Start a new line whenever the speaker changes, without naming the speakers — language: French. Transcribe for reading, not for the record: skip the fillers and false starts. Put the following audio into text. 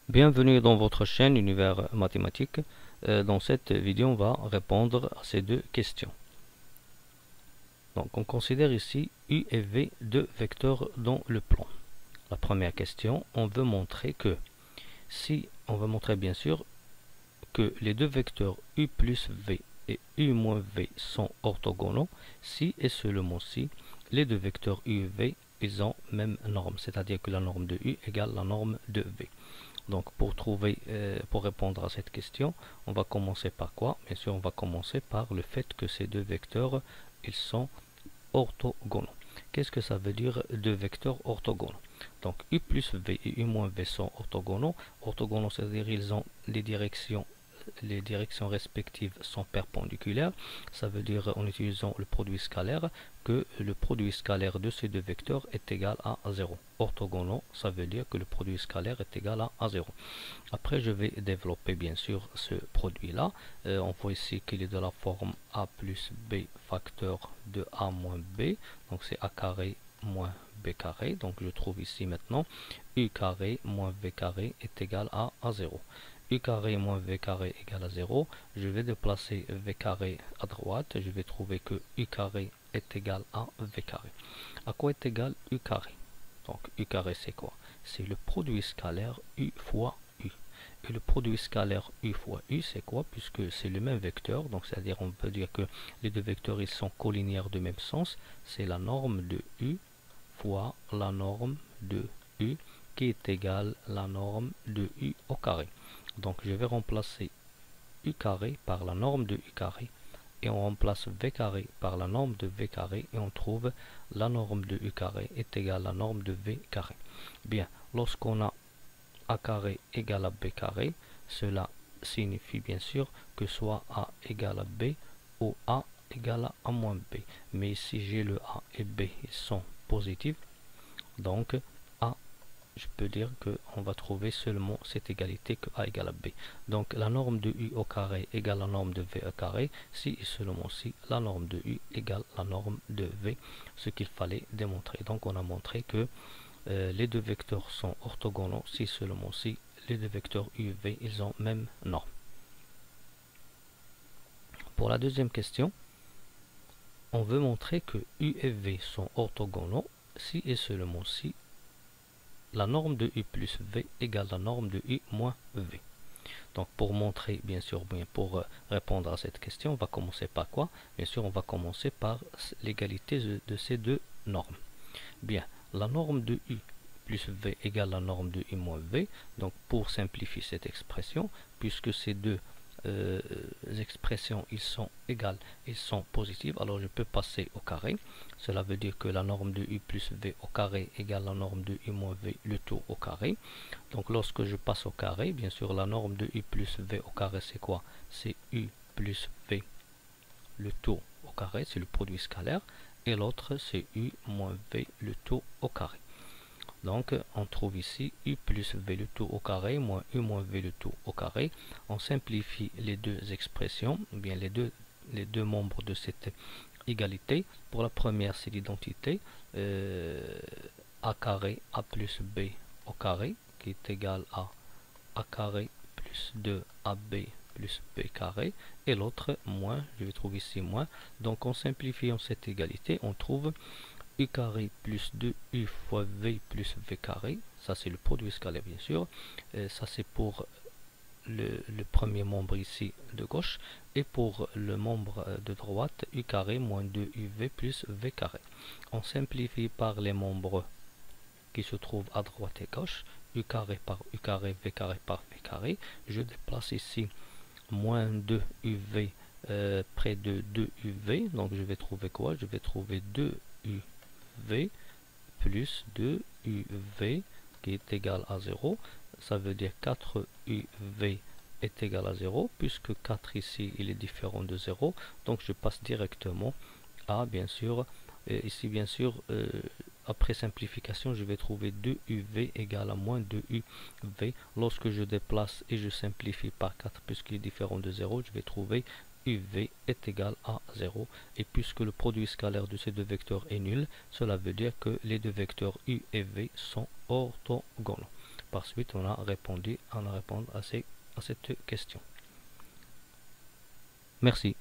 Bienvenue dans votre chaîne Univers Mathématique. Dans cette vidéo, on va répondre à ces deux questions. Donc, on considère ici U et V deux vecteurs dans le plan. La première question, on veut montrer bien sûr que les deux vecteurs U plus V et U moins V sont orthogonaux si et seulement si les deux vecteurs U et V ils ont même norme, c'est-à-dire que la norme de U égale la norme de V. Donc pour répondre à cette question, on va commencer par quoi? Bien sûr, on va commencer par le fait que ces deux vecteurs, ils sont orthogonaux. Qu'est-ce que ça veut dire deux vecteurs orthogonaux? Donc U plus V et U moins V sont orthogonaux. Orthogonaux, c'est-à-dire ils ont les directions respectives sont perpendiculaires. Ça veut dire, en utilisant le produit scalaire, que le produit scalaire de ces deux vecteurs est égal à 0. Orthogonaux, ça veut dire que le produit scalaire est égal à 0. Après, je vais développer bien sûr ce produit-là. On voit ici qu'il est de la forme A plus B facteur de A moins B. Donc c'est A carré moins B carré. Donc je trouve ici maintenant U carré moins V carré est égal à 0. U carré moins V carré égale à 0. Je vais déplacer V carré à droite. Je vais trouver que U carré est égal à V carré. À quoi est égal U carré? Donc U carré c'est quoi? C'est le produit scalaire U fois U. Et le produit scalaire U fois U c'est quoi? Puisque c'est le même vecteur. Donc c'est-à-dire on peut dire que les deux vecteurs ils sont collinéaires de même sens. C'est la norme de U fois la norme de U qui est égale à la norme de U au carré. Donc je vais remplacer U carré par la norme de U carré et on remplace V carré par la norme de V carré et on trouve la norme de U carré est égale à la norme de V carré. Bien, lorsqu'on a A carré égale à B carré, cela signifie bien sûr que soit A égale à B ou A égale à A moins B. Mais ici j'ai le A et B ils sont positifs, donc A, je peux dire qu'on va trouver seulement cette égalité que A égale à B. Donc la norme de U au carré égale la norme de V au carré, si et seulement si la norme de U égale la norme de V, ce qu'il fallait démontrer. Donc on a montré que les deux vecteurs sont orthogonaux si seulement si les deux vecteurs U et V ils ont même norme. Pour la deuxième question, on veut montrer que U et V sont orthogonaux si et seulement si la norme de U plus V égale la norme de U moins V. Donc pour montrer, bien sûr, pour répondre à cette question, on va commencer par quoi? Bien sûr, on va commencer par l'égalité de ces deux normes. Bien, la norme de U plus V égale la norme de U moins V. Donc pour simplifier cette expression, puisque ces deux expressions ils sont égales, ils sont positives, alors je peux passer au carré. Cela veut dire que la norme de U plus V au carré égale la norme de U moins V le tout au carré. Donc lorsque je passe au carré, bien sûr la norme de U plus V au carré c'est quoi? C'est U plus V le tout au carré, c'est le produit scalaire, et l'autre c'est U moins V le tout au carré. Donc on trouve ici U plus V le tout au carré moins U moins V le tout au carré. On simplifie les deux expressions, ou bien les deux membres de cette égalité. Pour la première c'est l'identité A carré A plus B au carré qui est égal à A carré plus 2AB plus B carré, et l'autre moins, je vais trouver ici moins. Donc en simplifiant cette égalité, on trouve U carré plus 2U fois V plus V carré, ça c'est le produit scalaire bien sûr, ça c'est pour le premier membre ici de gauche, et pour le membre de droite, U carré moins 2UV plus V carré. On simplifie par les membres qui se trouvent à droite et gauche, U carré par U carré, V carré par V carré. Je déplace ici moins 2UV près de 2UV, donc je vais trouver quoi? Je vais trouver 2UV plus 2UV qui est égal à 0. Ça veut dire 4UV est égal à 0, puisque 4 ici il est différent de 0. Donc je passe directement à, bien sûr, ici bien sûr, après simplification, je vais trouver 2UV égale à moins 2UV. Lorsque je déplace et je simplifie par 4, puisqu'il est différent de 0, je vais trouver UV est égal à 0. Et puisque le produit scalaire de ces deux vecteurs est nul, cela veut dire que les deux vecteurs U et V sont orthogonaux. Par suite, on a répondu à cette question. Merci.